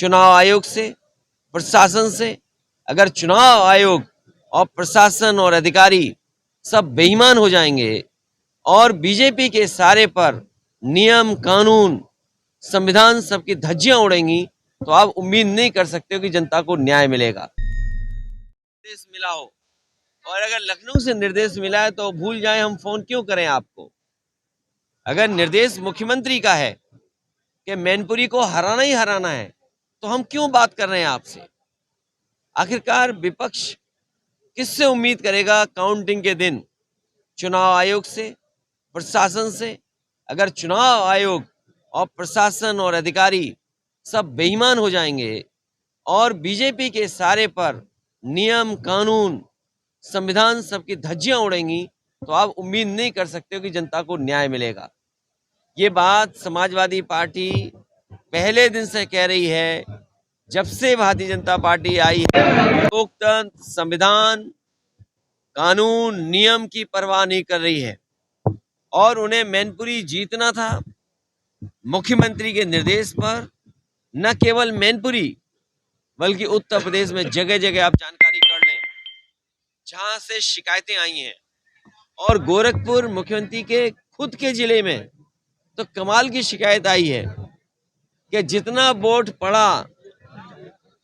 चुनाव आयोग से, प्रशासन से। अगर चुनाव आयोग और प्रशासन और अधिकारी सब बेईमान हो जाएंगे और बीजेपी के इशारे पर नियम, कानून, संविधान सबकी धज्जियां उड़ेंगी, तो आप उम्मीद नहीं कर सकते हो कि जनता को न्याय मिलेगा। निर्देश मिला हो, और अगर लखनऊ से निर्देश मिला है तो भूल जाएं, हम फोन क्यों करें आपको। अगर निर्देश मुख्यमंत्री का है कि मैनपुरी को हराना ही हराना है, तो हम क्यों बात कर रहे हैं आपसे। आखिरकार विपक्ष किससे उम्मीद करेगा काउंटिंग के दिन? चुनाव आयोग से, प्रशासन से। अगर चुनाव आयोग और प्रशासन और अधिकारी सब बेईमान हो जाएंगे और बीजेपी के इशारे पर नियम, कानून, संविधान सबकी धज्जियां उड़ेंगी, तो आप उम्मीद नहीं कर सकते हो कि जनता को न्याय मिलेगा। ये बात समाजवादी पार्टी पहले दिन से कह रही है, जब से भारतीय जनता पार्टी आई है। लोकतंत्र, संविधान, कानून, नियम की परवाह नहीं कर रही है और उन्हें मैनपुरी जीतना था। मुख्यमंत्री के निर्देश पर न केवल मैनपुरी बल्कि उत्तर प्रदेश में जगह जगह आप जानकारी कर लें जहां से शिकायतें आई हैं, और गोरखपुर मुख्यमंत्री के खुद के जिले में तो कमाल की शिकायत आई है कि जितना वोट पड़ा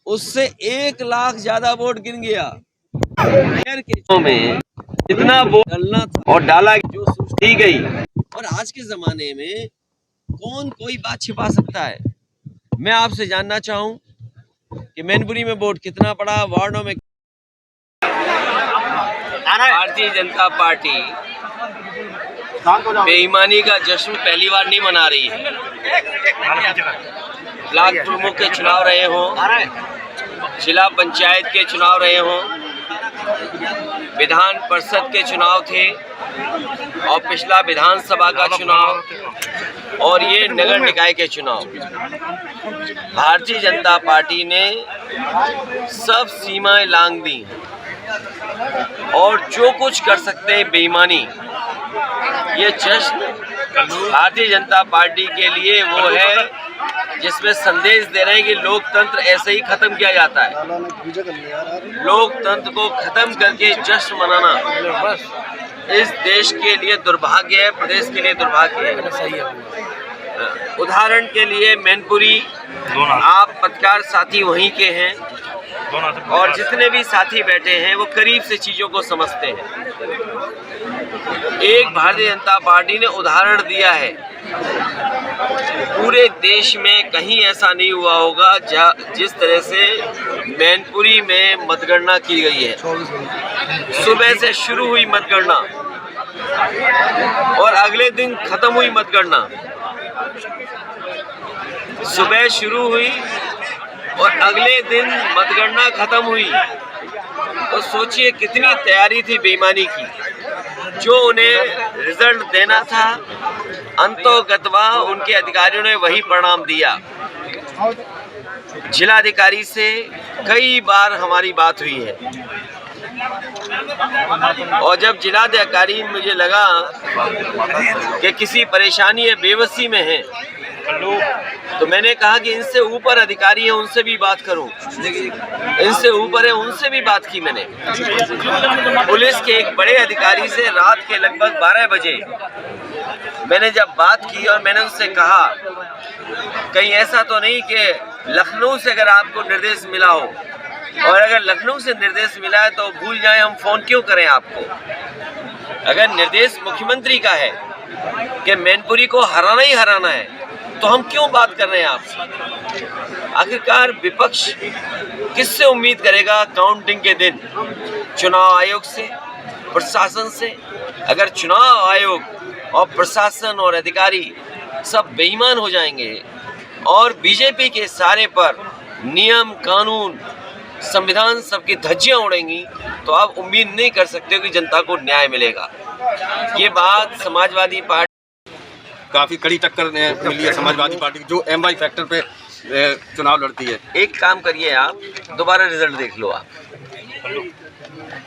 उससे 1 लाख ज्यादा वोट गिन गया। शहर के में जितना वोट डालना था और डाला, जो सूची गई। और आज के जमाने में कौन कोई बात छिपा सकता है। मैं आपसे जानना चाहूं कि मैनपुरी में वोट कितना पड़ा, वार्डों में। भारतीय जनता पार्टी बेईमानी का जश्न पहली बार नहीं मना रही है। ब्लॉक प्रमुख के चुनाव रहे हों, जिला पंचायत के चुनाव रहे हों, विधान परिषद के चुनाव थे और पिछला विधानसभा का चुनाव और ये नगर निकाय के चुनाव, भारतीय जनता पार्टी ने सब सीमाएं लांघ दी और जो कुछ कर सकते हैं बेईमानी। ये जश्न भारतीय जनता पार्टी के लिए वो है जिसमें संदेश दे रहे हैं कि लोकतंत्र ऐसे ही खत्म किया जाता है। लोकतंत्र को खत्म करके जश्न मनाना इस देश के लिए दुर्भाग्य है, प्रदेश के लिए दुर्भाग्य है। उदाहरण के लिए मैनपुरी, आप पत्रकार साथी वहीं के हैं और जितने भी साथी बैठे हैं वो करीब से चीजों को समझते हैं। एक भारतीय जनता पार्टी ने उदाहरण दिया है, पूरे देश में कहीं ऐसा नहीं हुआ होगा जिस तरह से मैनपुरी में मतगणना की गई है। सुबह से शुरू हुई मतगणना और अगले दिन खत्म हुई मतगणना। सुबह शुरू हुई और अगले दिन मतगणना खत्म हुई, तो सोचिए कितनी तैयारी थी बेईमानी की। जो उन्हें रिजल्ट देना था अंतोगत्वा उनके अधिकारियों ने वही परिणाम दिया। जिलाधिकारी से कई बार हमारी बात हुई है और जब जिलाधिकारी मुझे लगा कि किसी परेशानी या बेबसी में है, तो मैंने कहा कि इनसे ऊपर अधिकारी हैं, उनसे भी बात करूं। इनसे ऊपर है, उनसे भी बात की मैंने। पुलिस के एक बड़े अधिकारी से रात के लगभग 12 बजे मैंने जब बात की और मैंने उनसे कहा कहीं ऐसा तो नहीं कि लखनऊ से अगर आपको निर्देश मिला हो, और अगर लखनऊ से निर्देश मिला है तो भूल जाएं, हम फोन क्यों करें आपको। अगर निर्देश मुख्यमंत्री का है कि मैनपुरी को हराना ही हराना है, तो हम क्यों बात कर रहे हैं आपसे। आखिरकार विपक्ष किससे उम्मीद करेगा काउंटिंग के दिन? चुनाव आयोग से, प्रशासन से। अगर चुनाव आयोग और प्रशासन और अधिकारी सब बेईमान हो जाएंगे और बीजेपी के इशारे पर नियम, कानून, संविधान सबकी धज्जियां उड़ेंगी, तो आप उम्मीद नहीं कर सकते कि जनता को न्याय मिलेगा। ये बात समाजवादी पार्टी काफी कड़ी टक्कर मिली है समाजवादी पार्टी की, जो MY फैक्टर पे चुनाव लड़ती है। एक काम करिए, आप दोबारा रिजल्ट देख लो। आप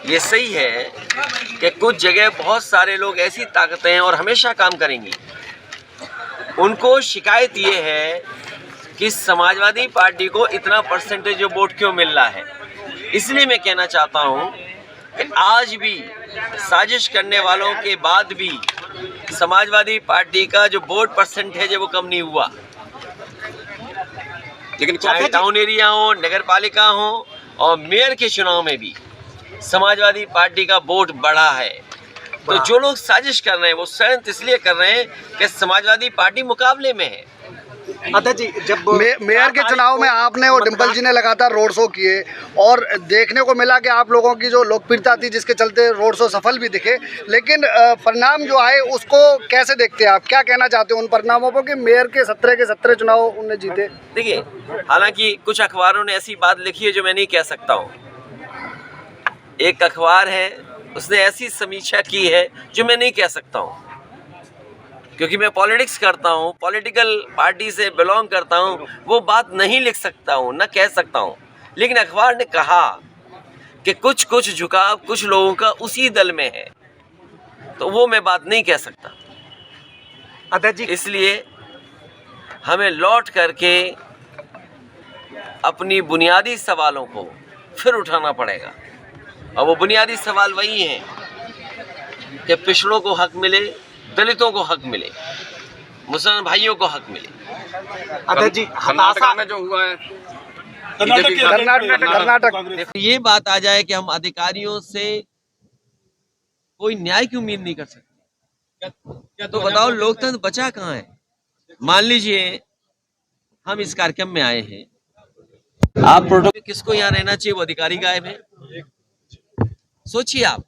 ये सही है कि कुछ जगह बहुत सारे लोग ऐसी ताकतें हैं और हमेशा काम करेंगी। उनको शिकायत ये है कि समाजवादी पार्टी को इतना परसेंटेज वोट क्यों मिल रहा है। इसलिए मैं कहना चाहता हूं कि आज भी साजिश करने वालों के बाद भी समाजवादी पार्टी का जो वोट परसेंटेज है वो कम नहीं हुआ। लेकिन चाहे टाउन एरिया हो, नगर पालिका हो और मेयर के चुनाव में भी समाजवादी पार्टी का वोट बढ़ा है। तो जो लोग साजिश कर रहे हैं वो षड्यंत्र इसलिए कर रहे हैं कि समाजवादी पार्टी मुकाबले में है। अतः जी, जब मेयर के चुनाव में आपने और डिम्पल जी ने लगातार रोड शो किए और देखने को मिला कि आप लोगों की जो लोकप्रियता थी जिसके चलते रोड शो सफल भी दिखे, लेकिन परिणाम जो आए उसको कैसे देखते हैं आप? क्या कहना चाहते हो उन परिणामों को कि मेयर के 17 के 17 चुनाव उनने जीते? देखिए, हालांकि कुछ अखबारों ने ऐसी बात लिखी है जो मैं नहीं कह सकता हूँ। एक अखबार है उसने ऐसी समीक्षा की है जो मैं नहीं कह सकता हूँ, क्योंकि मैं पॉलिटिक्स करता हूँ, पॉलिटिकल पार्टी से बिलोंग करता हूँ, वो बात नहीं लिख सकता हूँ, ना कह सकता हूँ। लेकिन अखबार ने कहा कि कुछ झुकाव कुछ लोगों का उसी दल में है, तो वो मैं बात नहीं कह सकता। अतः जी, इसलिए हमें लौट करके अपनी बुनियादी सवालों को फिर उठाना पड़ेगा, और वो बुनियादी सवाल वही हैं कि पिछड़ों को हक मिले, दलितों को हक मिले, मुसलमान भाइयों को हक मिले। अतः जी, कर्नाटक में जो हुआ है कर्नाटक देखो, ये बात आ जाए कि हम अधिकारियों से कोई न्याय की उम्मीद नहीं कर सकते, तो बताओ लोकतंत्र बचा कहाँ है? मान लीजिए हम इस कार्यक्रम में आए हैं, आप प्रोटोकॉल किसको यहाँ रहना चाहिए, वो अधिकारी गायब है। सोचिए आप,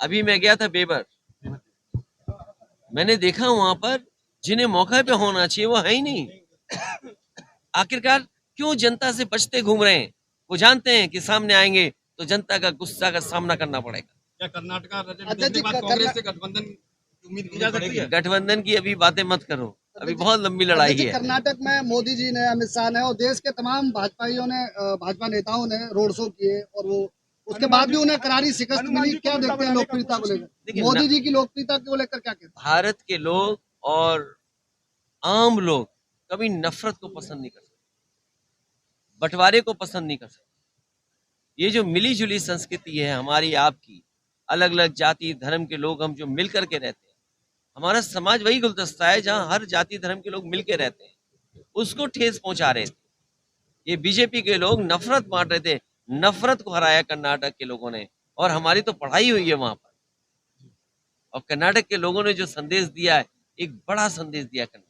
अभी मैं गया था बेबर, मैंने देखा वहां पर जिन्हें मौके पे होना चाहिए वो है ही नहीं। आखिरकार क्यों जनता से बचते घूम रहे हैं? वो जानते हैं कि सामने आएंगे तो जनता का गुस्सा का सामना करना पड़ेगा। क्या कांग्रेस से गठबंधन की उम्मीद की जा सकती है? गठबंधन की अभी बातें मत करो, अभी बहुत लंबी लड़ाई है। कर्नाटक में मोदी जी ने, अमित शाह ने और देश के तमाम भाजपा नेताओं ने रोड शो किए और वो उसके बाद भी उन्हें करारी शिकस्त मिली। क्या देखते हैं लोकप्रियता को लेकर? मोदी जी की लोकप्रियता को लेकर क्या कहते हैं? भारत के लोग और आम लोग कभी नफरत को पसंद नहीं कर सकते, बंटवारे को पसंद नहीं कर सकते। ये जो मिली जुली संस्कृति है हमारी आपकी, अलग अलग जाति धर्म के लोग हम जो मिल करके रहते हैं, हमारा समाज वही गुलदस्ता है जहां हर जाति धर्म के लोग मिल के रहते हैं, उसको ठेस पहुंचा रहे थे। ये बीजेपी के लोग नफरत बांट रहे थे, नफरत को हराया कर्नाटक के लोगों ने, और हमारी तो पढ़ाई हुई है वहां पर। और कर्नाटक के लोगों ने जो संदेश दिया है, एक बड़ा संदेश दिया कर्नाटक।